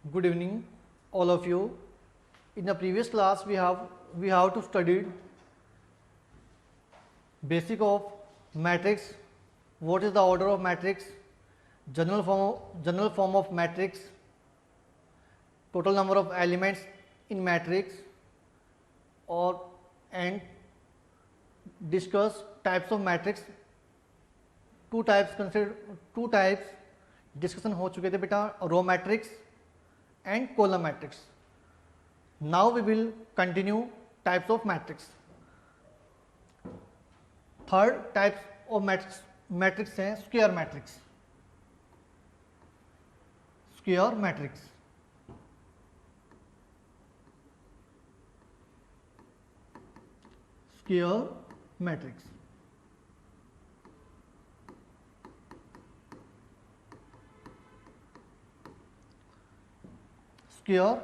Good evening, all of you. In the previous class, we have to study basic of matrix. What is the order of matrix? General form of matrix. Total number of elements in matrix, or and discuss types of matrix. Two types discussion हो चुके थे बेटा, row matrix and column matrix. Now we will continue types of matrix. Third types of matrix है square matrix. Square matrix. Square matrix. Square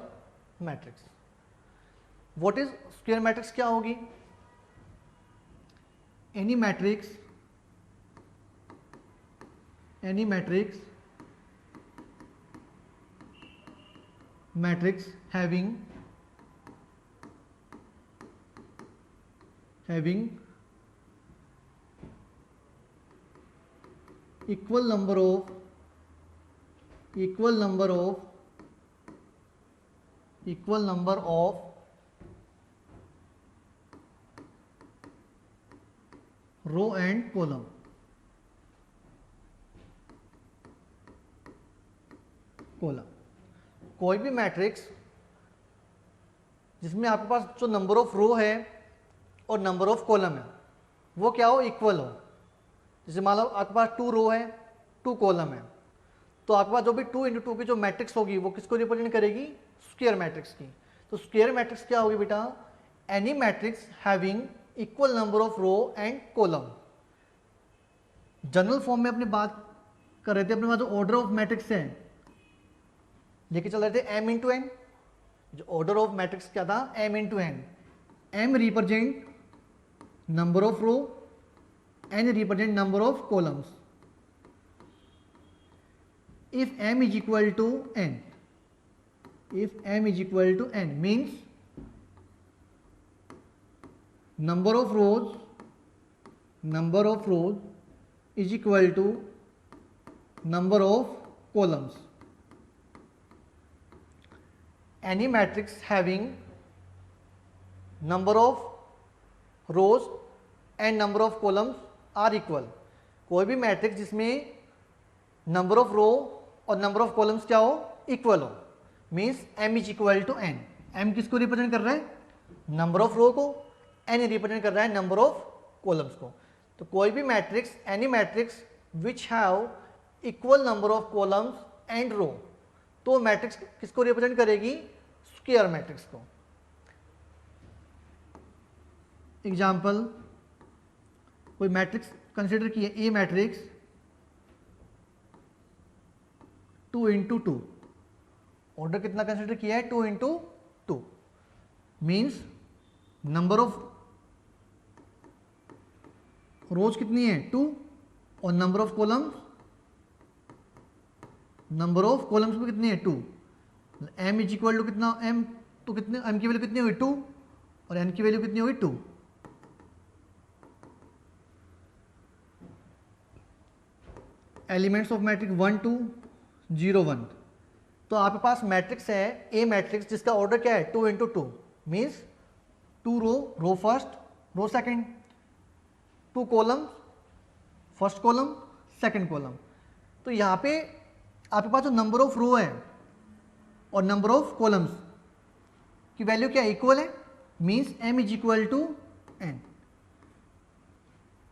matrix. What is square matrix? क्या होगी? Any matrix having equal number of row and column. कोई भी matrix जिसमें आपके पास जो number of row है और नंबर ऑफ कॉलम है वो क्या हो? इक्वल हो. जैसे मान लो आपके पास 2 रो है, 2 कॉलम है, तो आपके पास जो भी 2 × 2 की जो मैट्रिक्स होगी वो किसको रिप्रेजेंट करेगी? स्क्वायर मैट्रिक्स की. तो स्क्वायर मैट्रिक्स क्या होगी बेटा? Any matrix having equal number of row and column. General form में अपनी बात कर रहे थे, अपने पास जो ऑर्डर ऑफ मैट्रिक्स है लेके चल रहे थे m × n. जो ऑर्डर ऑफ मैट्रिक्स क्या था? m × n. m represent number of row, n represent number of columns. if m is equal to n means number of rows is equal to number of columns. Any matrix having number of rows and number of columns are equal. कोई भी matrix जिसमें number of रो और number of columns क्या हो? Equal हो. Means m is equal to n. m किसको represent कर रहा है? नंबर ऑफ रो को. n रिप्रेजेंट कर रहा है नंबर ऑफ कॉलम्स को. तो कोई भी matrix, any matrix which have equal number of columns and row, तो मैट्रिक्स किसको रिप्रेजेंट करेगी? स्क्वायर मैट्रिक्स को. एग्जाम्पल, कोई मैट्रिक्स कंसिडर किए, ए मैट्रिक्स 2 × 2. ऑर्डर कितना कंसिडर किया है? 2 × 2. मीन्स नंबर ऑफ रोज कितनी है? 2. और नंबर ऑफ कॉलम्स भी कितनी है? 2. m इज इक्वल टू कितना? m तो कितने, m की वैल्यू कितनी हुई? 2. और n की वैल्यू कितनी हुई? 2. Elements of matrix 1 2 0 1. तो आपके पास मैट्रिक्स है ए मैट्रिक्स जिसका ऑर्डर क्या है? 2 × 2. Means 2 row first, row second, 2 column, first column, second column. तो यहाँ पे आपके पास जो नंबर ऑफ रो है और नंबर ऑफ कॉलम्स की वैल्यू क्या? इक्वल है. Means m is equal to n.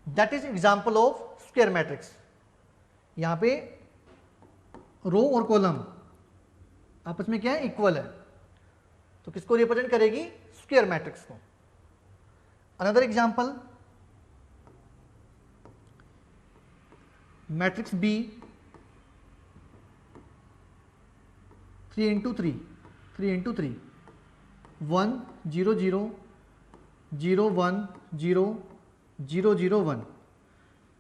That is example of square matrix. यहाँ पे रो और कॉलम आपस में क्या है? इक्वल है. तो किसको रिप्रेजेंट करेगी? स्क्वायर मैट्रिक्स को. Another example, matrix B 3 × 3 1 0 0 0 1 0 0 0 1.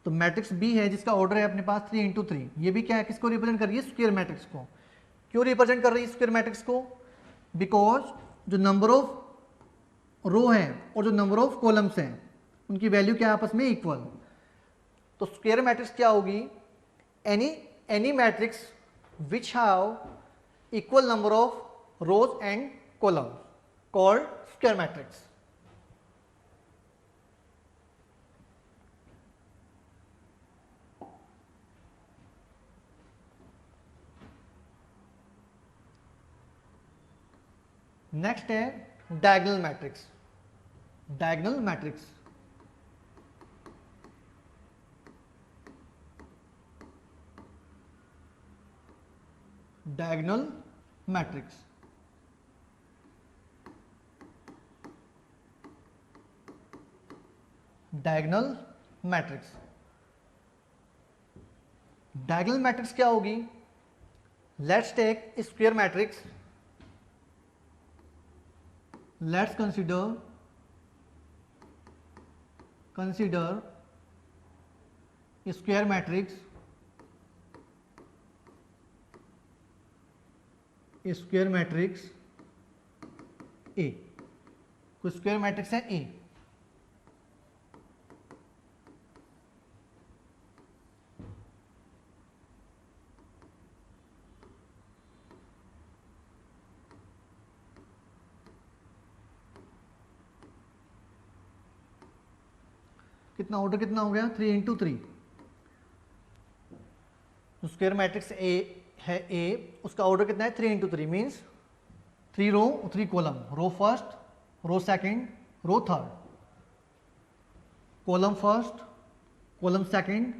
तो मैट्रिक्स बी है जिसका ऑर्डर है अपने पास 3 × 3. ये भी क्या है? किसको रिप्रेजेंट कर रही है? स्क्वायर मैट्रिक्स को. क्यों रिप्रेजेंट कर रही है स्क्वायर मैट्रिक्स को? बिकॉज जो नंबर ऑफ रो है और जो नंबर ऑफ कॉलम्स हैं उनकी वैल्यू क्या है आपस में इक्वल। तो स्क्वायर मैट्रिक्स क्या होगी? Any matrix which have equal number of rows and columns called square matrix. Next है diagonal matrix. Diagonal matrix diagonal matrix diagonal matrix diagonal matrix क्या होगी? Let's take square matrix. Let's consider a square matrix A। कोई square matrix है A। कितना order कितना हो गया? 3 into 3। Square matrix A है ए, उसका ऑर्डर कितना है? 3 into 3 means 3 row 3 column, row first, row second, row third, column first, column second,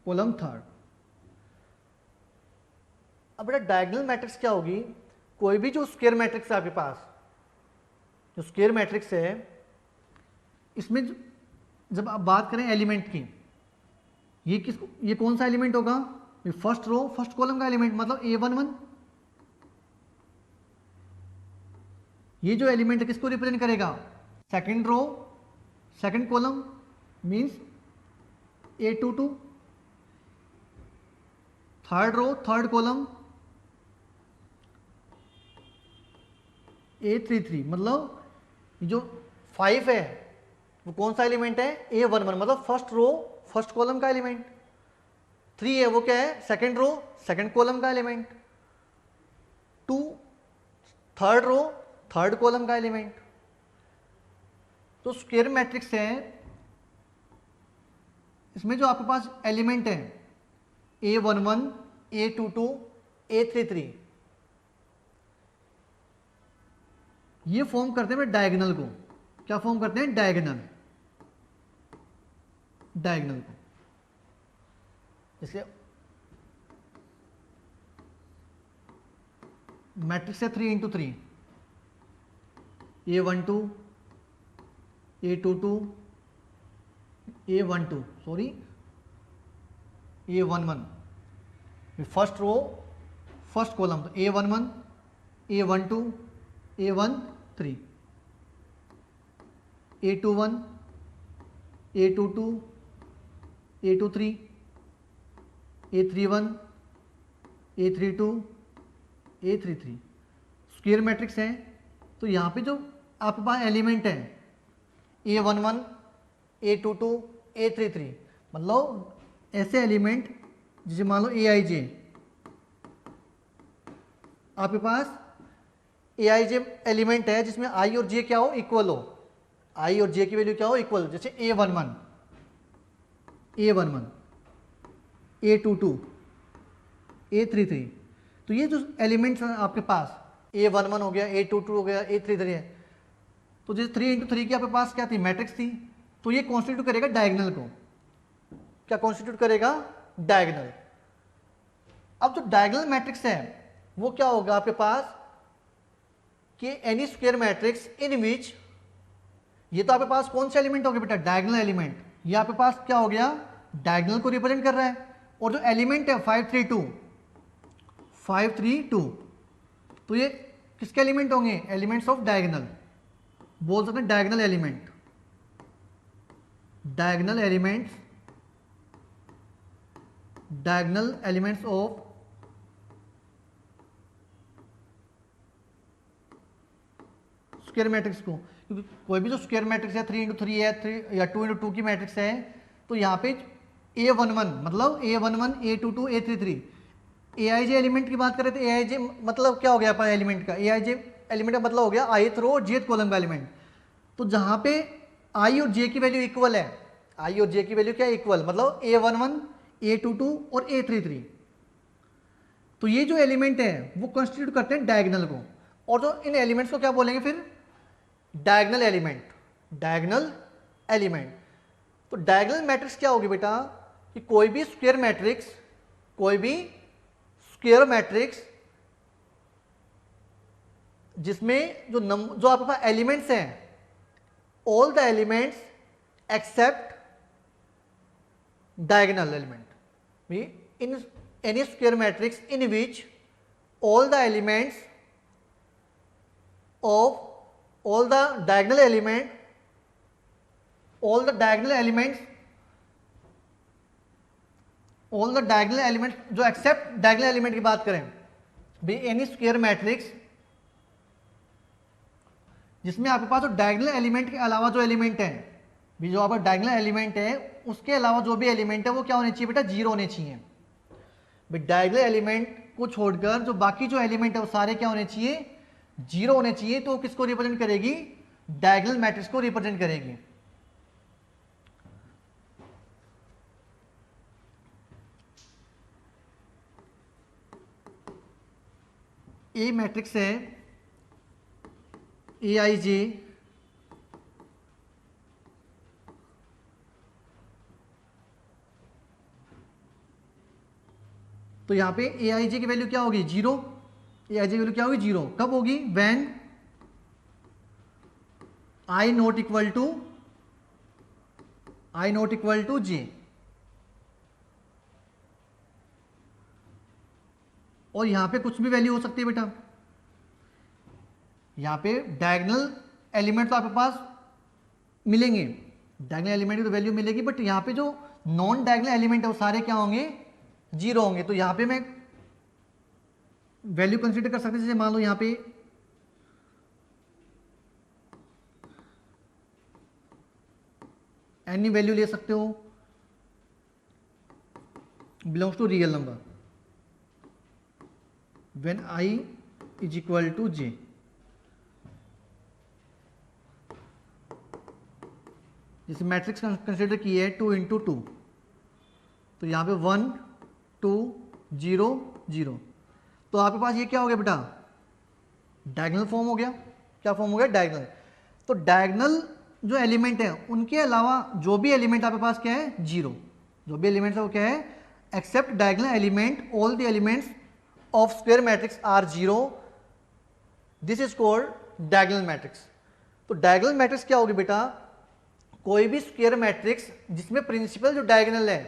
column third. अब बेटा डायगोनल मैट्रिक्स क्या होगी? कोई भी जो स्क्वायर मैट्रिक्स है आपके पास, जो स्क्वायर मैट्रिक्स है, इसमें जब आप बात करें एलिमेंट की, ये कौन सा एलिमेंट होगा? ये फर्स्ट रो फर्स्ट कॉलम का एलिमेंट, मतलब A11। ये जो एलिमेंट है किसको रिप्रेजेंट करेगा? Second row second column means A22, third row third column A33, मतलब जो 5 है वो कौन सा एलिमेंट है? A11, मतलब फर्स्ट रो फर्स्ट कॉलम का एलिमेंट। 3 है वो क्या है? सेकंड रो सेकंड कॉलम का element. 2 third row third column का एलिमेंट। तो स्क्वायर मैट्रिक्स है, इसमें जो आपके पास एलिमेंट है A11, A22, A33, ये फॉर्म करते हैं डायगोनल को। क्या फॉर्म करते हैं? डायगोनल को। जैसे मैट्रिक्स है 3 into 3, A12, A22, A12, sorry A11, first row first column, तो A11, A12, A13, A21, A22, A23, A31, A32, A33 square matrix है। तो यहाँ पे जो आपके पास एलिमेंट है A11, A22, A33, मतलब ऐसे एलिमेंट जैसे मान लो AIJ, आपके पास AIJ एलिमेंट है जिसमें I और J क्या हो? इक्वल हो। I और J की वैल्यू क्या हो? इक्वल। जैसे A11, A22, A33, तो ये जो एलिमेंट्स हैं आपके पास A11 हो गया, A22 हो गया, A33 है, तो जैसे 3 इंटू 3 की आपके पास क्या थी? मैट्रिक्स थी। तो ये कॉन्स्टिट्यूट करेगा डायगोनल को। क्या कॉन्स्टिट्यूट करेगा? डायगोनल। अब जो डायगोनल मैट्रिक्स है वो क्या होगा आपके पास कि एनी स्क्वायर मैट्रिक्स इन विच, ये तो आपके पास कौन से एलिमेंट हो गए बेटा? Diagonal element. ये आपके पास क्या हो गया? डायगोनल को रिप्रेजेंट कर रहा है। और जो एलिमेंट है 532, तो ये किसके एलिमेंट होंगे? Elements of diagonal. बोल सकते हैं diagonal element, diagonal elements of square matrix को, क्योंकि कोई भी जो स्क्वायर मैट्रिक्स है 3x3 है 3 या 2x2 की मैट्रिक्स है, तो यहाँ पे A11 मतलब A11 A22 A33 AIJ element की बात करें तो AIJ मतलब क्या हो गया अपना एलिमेंट का, AIJ एलिमेंट का मतलब हो गया ith रो और jth कॉलम का एलिमेंट। तो जहाँ पे I और j की वैल्यू इक्वल है, I और j की वैल्यू क्या है इक्वल, मतलब A11 A22 और A33, तो ये जो एलिमेंट है वो कंस्टिट्यूट करते हैं डायगोनल को। और जो इन एलिमेंट्स को क्या बोलेंगे फिर, डायगोनल एलिमेंट, डायगोनल एलिमेंट। तो डायगोनल मैट्रिक्स क्या होगी बेटा, कि कोई भी स्क्वायर मैट्रिक्स, कोई भी स्क्वायर मैट्रिक्स जिसमें जो आपके पास एलिमेंट्स हैं, all the elements except diagonal element, in any square matrix in which all the elements of all the diagonal elements जो एक्सेप्ट डायगोनल एलिमेंट की बात करें भी, एनी स्क्वायर मैट्रिक्स जिसमें आपके पास जो डायगोनल एलिमेंट के अलावा जो एलिमेंट है भी, जो आपका डायगोनल एलिमेंट है उसके अलावा जो भी एलिमेंट है वो क्या होने चाहिए बेटा, जीरो होने चाहिए। डायगोनल एलिमेंट को छोड़कर जो बाकी जो एलिमेंट है वो सारे क्या होने चाहिए, जीरो होने चाहिए। तो किसको रिप्रेजेंट करेगी, डायगोनल मैट्रिक्स को रिप्रेजेंट करेगी। ए मैट्रिक्स है AIJ तो यहां पे AIJ की वैल्यू क्या होगी, जीरो। AIJ की वैल्यू क्या होगी, जीरो। कब होगी, when I not equal to J। और यहां पे कुछ भी वैल्यू हो सकती है बेटा, यहां पे डायगोनल एलिमेंट तो आपके पास मिलेंगे, डायगोनल एलिमेंट की तो वैल्यू मिलेगी, बट यहां पे जो नॉन डायगोनल एलिमेंट है वो सारे क्या होंगे, जीरो होंगे। तो यहां पे मैं वैल्यू कंसीडर कर सकते हैं, जैसे मान लो यहां पे एनी वैल्यू ले सकते हो belongs to real number when I is equal to J। जैसे मैट्रिक्स कंसीडर की है 2 × 2, तो यहां पे 1 2 0 0, तो आपके पास ये क्या हो गया बेटा, डायगोनल फॉर्म हो गया। क्या फॉर्म हो गया, डायगोनल। तो डायगोनल जो एलिमेंट है उनके अलावा जो भी एलिमेंट आपके पास क्या है, जीरो। जो भी एलिमेंट है वो क्या है, except diagonal element all the elements of square matrix are zero, this is called diagonal matrix. तो डायगोनल मैट्रिक्स क्या होगी बेटा, कोई भी स्क्वायर मैट्रिक्स जिसमें प्रिंसिपल जो डायगोनल है,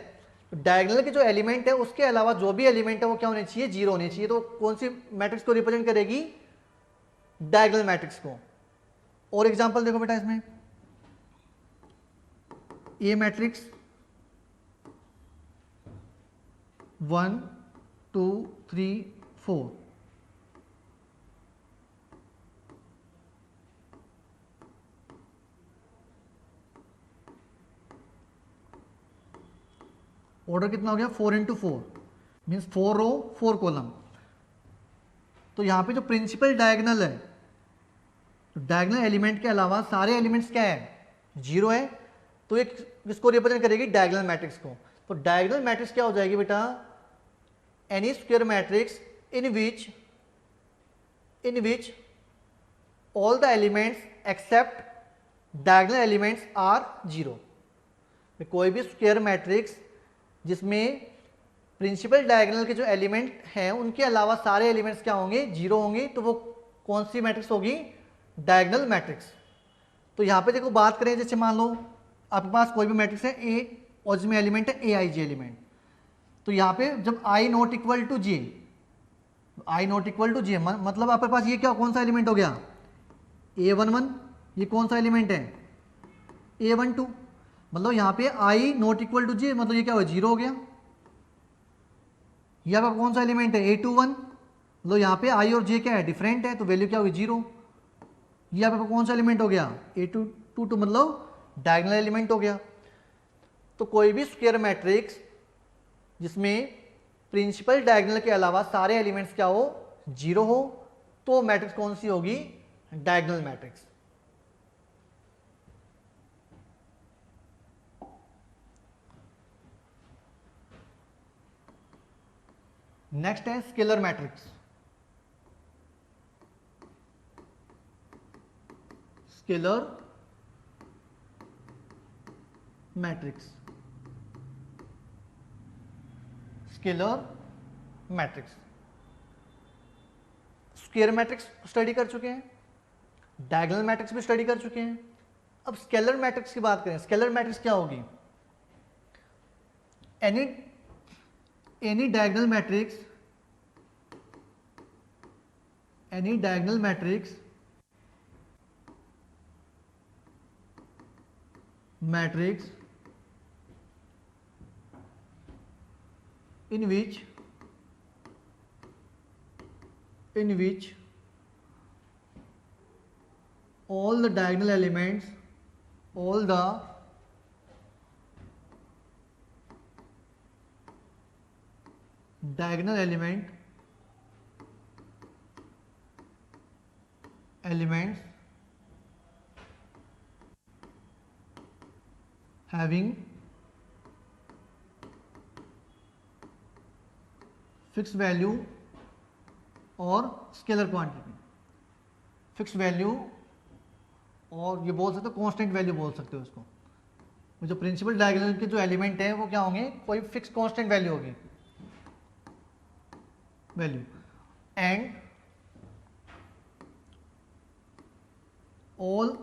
तो डायगोनल के जो एलिमेंट है उसके अलावा जो भी एलिमेंट है वो क्या होने चाहिए, जीरो होने चाहिए। तो कौन सी मैट्रिक्स को रिप्रेजेंट करेगी, डायगोनल मैट्रिक्स को। और एग्जांपल देखो बेटा, इसमें ए मैट्रिक्स 1 2 3 4, ऑर्डर कितना हो गया, 4 × 4 मीन्स 4 रो 4 कॉलम। तो यहां पे जो प्रिंसिपल डायगोनल है, तो डायगोनल एलिमेंट के अलावा सारे एलिमेंट्स क्या है, जीरो है। तो एक किसको रिप्रेजेंट करेगी, डायगोनल मैट्रिक्स को। तो डायगोनल मैट्रिक्स क्या हो जाएगी बेटा, any square matrix in which all the elements except diagonal elements are zero. कोई भी स्क्वायर मैट्रिक्स जिसमें प्रिंसिपल डायगोनल के जो एलिमेंट हैं उनके अलावा सारे एलिमेंट्स क्या होंगे, जीरो होंगे। तो वो कौन सी मैट्रिक्स होगी, डायगोनल मैट्रिक्स। तो यहाँ पे देखो बात करें, जैसे मान लो आपके पास कोई भी मैट्रिक्स है ए और जिसमें एलिमेंट है AIJ एलिमेंट, तो यहाँ पे जब I not equal to J, मतलब आपके पास ये क्या, कौन सा एलिमेंट हो गया, A11। ये कौन सा एलिमेंट है, A12। मतलब यहाँ पे I not equal to J, मतलब ये क्या हो, जीरो हो गया। यहाँ पर कौन सा एलिमेंट है, A21, मतलब यहाँ पे I और J क्या है, डिफरेंट है, तो वैल्यू क्या होगी, जीरो। ये यहाँ पे कौन सा एलिमेंट हो गया, A2 मतलब डायगोनल एलिमेंट हो गया। तो कोई भी स्क्वायर मैट्रिक्स जिसमें प्रिंसिपल डायगोनल के अलावा सारे एलिमेंट्स क्या हो, 0 हो, तो मैट्रिक्स कौन सी होगी, डायगोनल मैट्रिक्स। नेक्स्ट है scalar matrix. Scalar matrix, scalar matrix. Square matrix study कर चुके हैं, डायगोनल मैट्रिक्स भी स्टडी कर चुके हैं। अब स्केलर मैट्रिक्स की बात करें, स्केलर मैट्रिक्स क्या होगी, any diagonal matrix, any diagonal matrix in which all the diagonal elements, all the diagonal elements having fix value और स्केलर क्वांटिटी, फिक्स वैल्यू और ये बोल सकते हो कांस्टेंट वैल्यू बोल सकते हो उसको। जो प्रिंसिपल डायगोनल के जो एलिमेंट है वो क्या होंगे, कोई फिक्स कांस्टेंट वैल्यू होगी, value. And all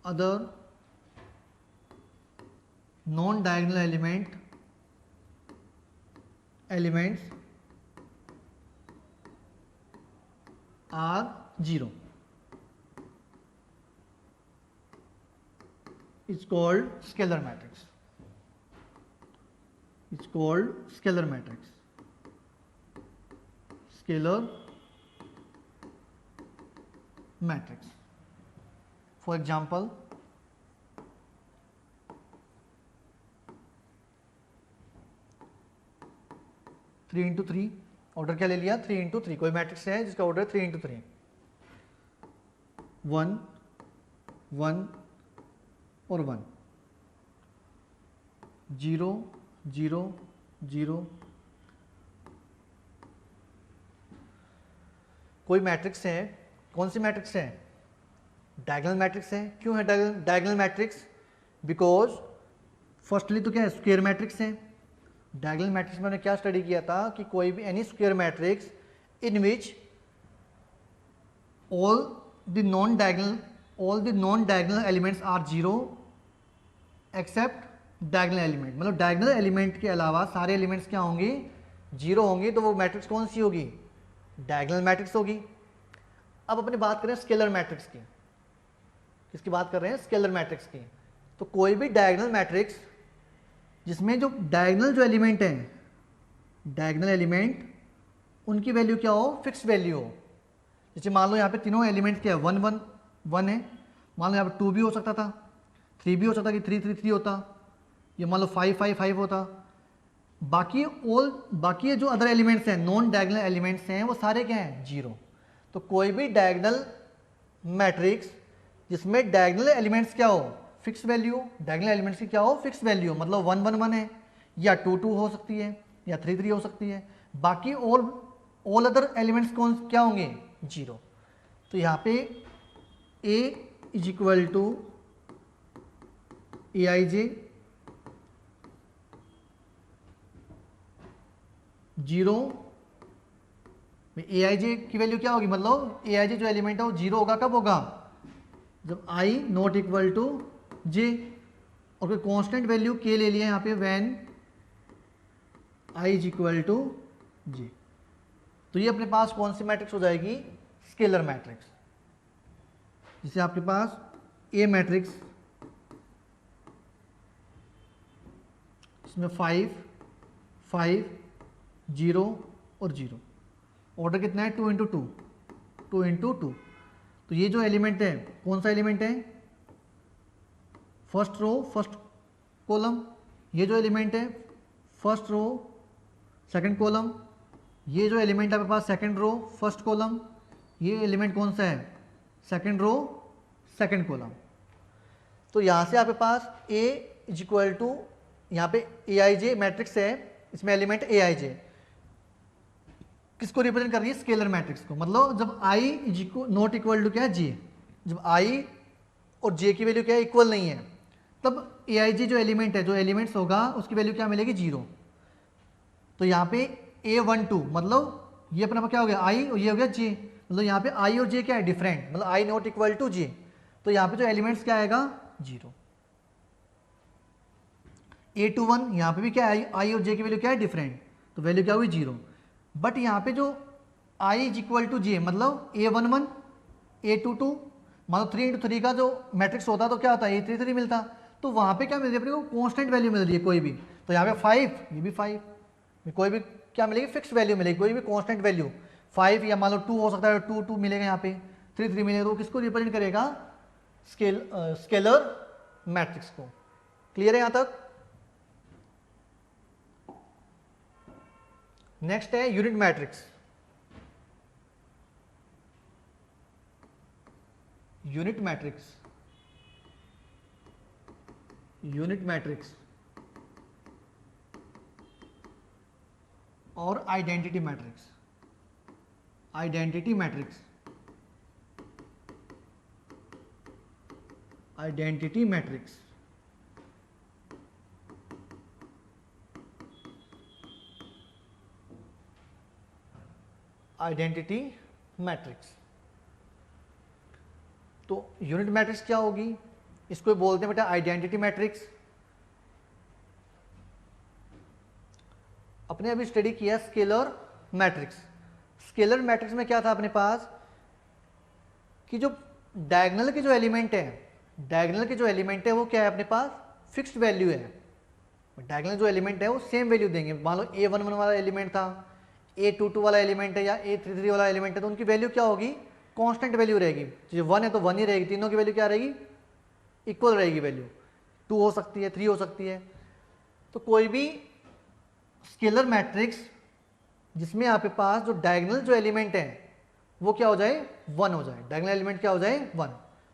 other non diagonal elements are 0. It's called scalar matrix. It's called scalar matrix. Scalar matrix. For example, three into three, order क्या ले लिया, 3 इंटू 3। कोई मैट्रिक्स है जिसका ऑर्डर 3 इंटू 3, 1 1 और 1, 0 0 0। कोई matrix है, कौन सी मैट्रिक्स है, डायगोनल मैट्रिक्स है। क्यों है डायगोनल मैट्रिक्स, बिकॉज फर्स्टली तो क्या है, स्क्वायर मैट्रिक्स है। डायगोनल मैट्रिक्स में मैंने क्या स्टडी किया था कि कोई भी any square matrix in which all the non diagonal elements are 0 except diagonal element, मतलब डायगोनल एलिमेंट के अलावा सारे एलिमेंट्स क्या होंगे, 0 होंगे। तो वो मैट्रिक्स कौन सी होगी, डायगोनल मैट्रिक्स होगी। अब अपनी बात करें स्केलर मैट्रिक्स की, किसकी बात कर रहे हैं, स्केलर मैट्रिक्स की। तो कोई भी डायगोनल मैट्रिक्स जिसमें जो डायगोनल जो एलिमेंट हैं, डायगोनल एलिमेंट उनकी वैल्यू क्या हो, फिक्स वैल्यू हो। जैसे मान लो यहाँ पे तीनों एलिमेंट क्या है, 1 1 1 है, मान लो यहाँ पे 2 भी हो सकता था, 3 भी हो सकता कि 3 3 3 होता, ये मान लो 5 5 5 होता। बाकी जो अदर एलिमेंट्स हैं, नॉन डायगोनल एलिमेंट्स हैं, वो सारे क्या हैं, 0। तो कोई भी डायगोनल मैट्रिक्स जिसमें डायगोनल एलिमेंट्स क्या हो, फिक्स वैल्यू, डायगोनल एलिमेंट्स की क्या हो, फिक्स वैल्यू, मतलब 1 1 1 है, या 2 2 हो सकती है, या 3 3 हो सकती है। बाकी ऑल अदर एलिमेंट्स कौन क्या होंगे, 0। तो यहाँ पे A is equal to Aij 0। Aij की वैल्यू क्या होगी, मतलब Aij जो एलिमेंट है वो 0 होगा, कब होगा, जब I not equal to j। और कोई कांस्टेंट वैल्यू k ले लिया यहाँ पे, when I is equal to j। तो ये अपने पास कौन सी मैट्रिक्स हो जाएगी, स्केलर मैट्रिक्स। जिसे आपके पास A मैट्रिक्स, इसमें 5 5 0 और 0, ऑर्डर कितना है, 2 इंटू 2 2 इंटू 2। तो ये जो एलिमेंट है कौन सा एलिमेंट है, फर्स्ट रो फर्स्ट कॉलम, ये जो एलिमेंट है फर्स्ट रो सेकंड कॉलम, ये जो एलिमेंट आपके पास सेकंड रो फर्स्ट कॉलम, ये एलिमेंट कौन सा है, सेकंड रो सेकंड कॉलम। तो यहाँ से आपके पास A इज इक्वल टू, यहाँ पे Aij मैट्रिक्स है, इसमें एलिमेंट Aij किसको रिप्रेजेंट कर रही है, स्केलर मैट्रिक्स को। मतलब जब I is not equal to क्या है J, जब I और J की वैल्यू क्या है, इक्वल नहीं है, तब Aij जो एलिमेंट है, जो एलिमेंट्स होगा उसकी वैल्यू क्या मिलेगी, 0। तो यहाँ पे A12 मतलब ये अपना क्या हो गया I और ये हो गया J, मतलब यहाँ पे I और J क्या है, डिफरेंट, मतलब I not equal to J। तो यहाँ पे जो एलिमेंट्स क्या आएगा, 0। A21 यहाँ पे भी क्या है, I और J की वैल्यू क्या है, डिफरेंट, तो वैल्यू क्या हुई, 0। बट यहाँ पे जो I is equal to J मतलब A11 A22 मतलब 3 into 3 का जो मैट्रिक्स होता तो क्या होता है, A33 मिलता। तो वहाँ पे क्या मिल रही है अपने को, कॉन्स्टेंट वैल्यू मिल रही है कोई भी। तो यहाँ पे 5, ये भी 5, कोई भी क्या मिलेगी, फिक्स वैल्यू मिलेगी, कोई भी कॉन्स्टेंट वैल्यू 5 या मान लो 2 हो सकता है, 2 मिलेगा, यहाँ पे 3 मिलेगा। तो किसको रिप्रेजेंट करेगा, स्केलर मैट्रिक्स को। क्लियर है यहाँ तक। नेक्स्ट है unit matrix. Unit matrix, unit matrix और identity matrix. Identity matrix, identity matrix, identity matrix. तो यूनिट मैट्रिक्स क्या होगी, इसको बोलते हैं बेटा आइडेंटिटी मैट्रिक्स। अपने अभी स्टडी किया स्केलर मैट्रिक्स। स्केलर मैट्रिक्स में क्या था अपने पास कि जो डायगोनल के जो एलिमेंट है, डायगोनल के जो एलिमेंट है वो क्या है अपने पास, फिक्स्ड वैल्यू है। डायगोनल जो एलिमेंट है वो सेम वैल्यू देंगे। मान लो A11 वाला एलिमेंट था, A22 वाला एलिमेंट है या A33 वाला एलिमेंट है, तो उनकी वैल्यू क्या होगी, कांस्टेंट वैल्यू रहेगी। जो 1 है तो 1 ही रहेगी, तीनों की वैल्यू क्या रहेगी, इक्वल रहेगी वैल्यू। 2 हो सकती है, 3 हो सकती है। तो कोई भी स्केलर मैट्रिक्स जिसमें आपके पास जो डायगोनल जो एलिमेंट है वो क्या हो जाए, 1 हो जाए। डायगोनल एलिमेंट क्या हो जाए, 1।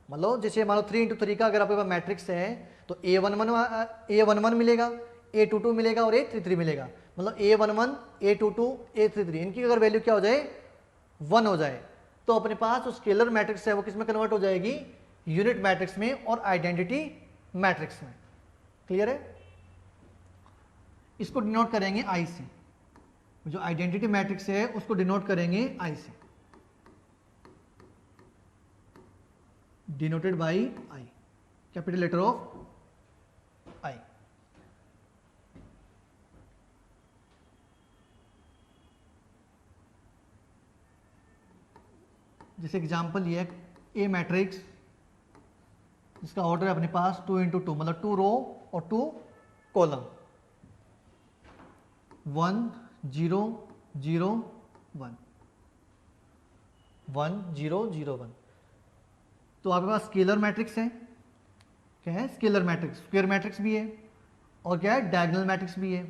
मतलब जैसे मान लो 3 into 3 का अगर आपके पास मैट्रिक्स है तो A11 मिलेगा, A22 मिलेगा और A33 मिलेगा। मतलब A11 A22 A33 इनकी अगर वैल्यू क्या हो जाए, 1 हो जाए, तो अपने पास जो स्केलर मैट्रिक्स है वो किस में कन्वर्ट हो जाएगी, यूनिट मैट्रिक्स में और आइडेंटिटी मैट्रिक्स में। क्लियर है। इसको डिनोट करेंगे आई से, जो आइडेंटिटी मैट्रिक्स है उसको डिनोट करेंगे आई से, denoted by I, capital letter of I. जैसे एग्जांपल ये ए मैट्रिक्स, इसका ऑर्डर है अपने पास 2 into 2 मतलब 2 रो और 2 कॉलम, 1 0 0 1 1 0 0 1। तो आपके पास स्केलर मैट्रिक्स है, क्या है, स्केलर मैट्रिक्स। स्क्वायर मैट्रिक्स भी है और क्या है, डायगोनल मैट्रिक्स भी है।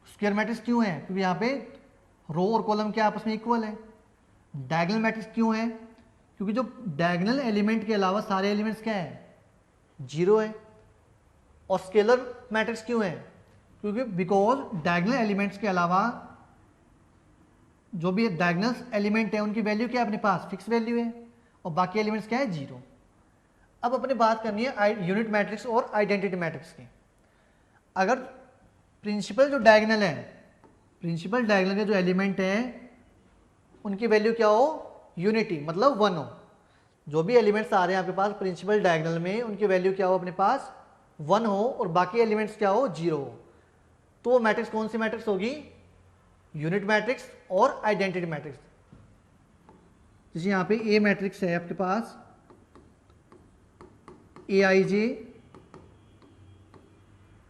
स्क्वायर मैट्रिक्स क्यों है, क्योंकि यहाँ पे रो और कॉलम क्या आपस में इक्वल है। डायगोनल मैट्रिक्स क्यों है, क्योंकि जो डायगोनल एलिमेंट के अलावा सारे एलिमेंट्स क्या है, 0 है। और स्केलर मैट्रिक्स क्यों है, क्योंकि बिकॉज डायगोनल एलिमेंट्स के अलावा जो भी डायगोनल एलिमेंट है उनकी वैल्यू क्या है अपने पास, फिक्स वैल्यू है, और बाकी एलिमेंट्स क्या है, 0। अब अपने बात करनी है यूनिट मैट्रिक्स और आइडेंटिटी मैट्रिक्स की। अगर प्रिंसिपल जो डायगोनल है, प्रिंसिपल डायगोनल के जो एलिमेंट है उनकी वैल्यू क्या हो, यूनिटी मतलब 1 हो। जो भी एलिमेंट्स आ रहे हैं आपके पास प्रिंसिपल डायगोनल में उनकी वैल्यू क्या हो अपने पास, 1 हो, और बाकी एलिमेंट्स क्या हो, 0 हो। तो वो मैट्रिक्स कौन सी मैट्रिक्स होगी, यूनिट मैट्रिक्स और आइडेंटिटी मैट्रिक्स। जैसे यहाँ पे ए मैट्रिक्स है आपके पास, Aij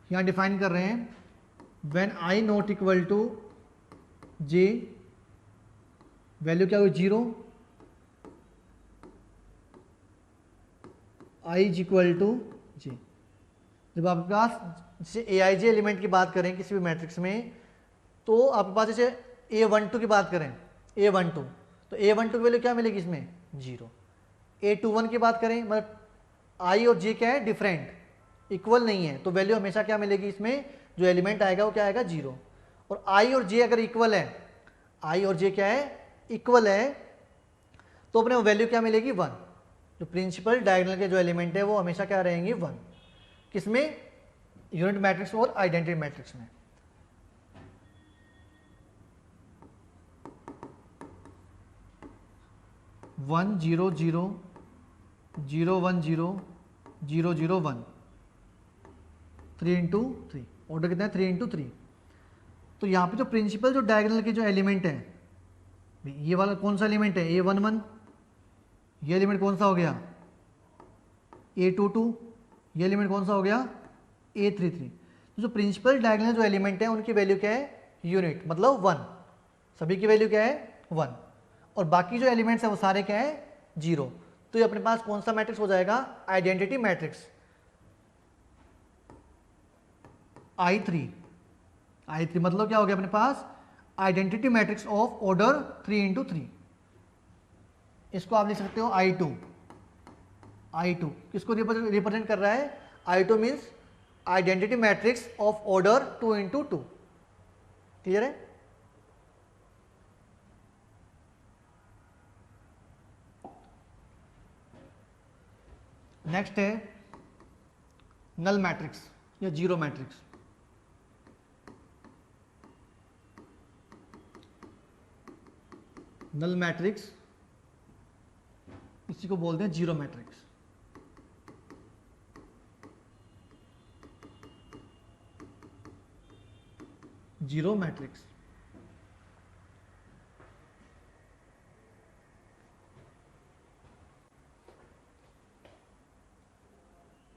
यहाँ डिफाइन कर रहे हैं, when i not equal to j, value क्या हुई, 0, I is equal to J. जब आपके पास जैसे ए आई जे एलिमेंट की बात करें किसी भी मैट्रिक्स में, तो आपके पास जैसे A12 की बात करें, A12, तो A12 की वैल्यू क्या मिलेगी इसमें 0। A21 की बात करें, मतलब आई और जे क्या है डिफरेंट, इक्वल नहीं है, तो वैल्यू हमेशा क्या मिलेगी इसमें, जो एलिमेंट आएगा वो क्या आएगा 0। और आई और जे अगर इक्वल है, आई और जे क्या है इक्वल है, तो अपने वैल्यू क्या मिलेगी 1। जो प्रिंसिपल डायगोनल के जो एलिमेंट है वो हमेशा क्या रहेंगे 1, किसमें, यूनिट मैट्रिक्स और आइडेंटिटी मैट्रिक्स में। One zero zero, zero one zero, zero zero one, 3 × 3, order कितना है 3 × 3। तो यहाँ पे जो प्रिंसिपल जो डायगोनल के जो एलिमेंट है, ये वाला कौन सा एलिमेंट है A11, ये एलिमेंट कौन सा हो गया A22, ये एलिमेंट कौन सा हो गया A33। तो जो प्रिंसिपल डायगोनल जो एलिमेंट है उनकी वैल्यू क्या है यूनिट, मतलब 1, सभी की वैल्यू क्या है 1, और बाकी जो एलिमेंट्स है वो सारे क्या है 0। तो ये अपने पास कौन सा मैट्रिक्स हो जाएगा, आइडेंटिटी मैट्रिक्स I3। I3 मतलब क्या हो गया अपने पास, आइडेंटिटी मैट्रिक्स ऑफ ऑर्डर 3 × 3। इसको आप लिख सकते हो I2। I2 किसको रिप्रेजेंट कर रहा है, I2 means identity matrix of order 2 × 2। Clear है। नेक्स्ट है नल मैट्रिक्स या जीरो मैट्रिक्स। नल मैट्रिक्स इसी को बोलते हैं जीरो मैट्रिक्स। Zero matrix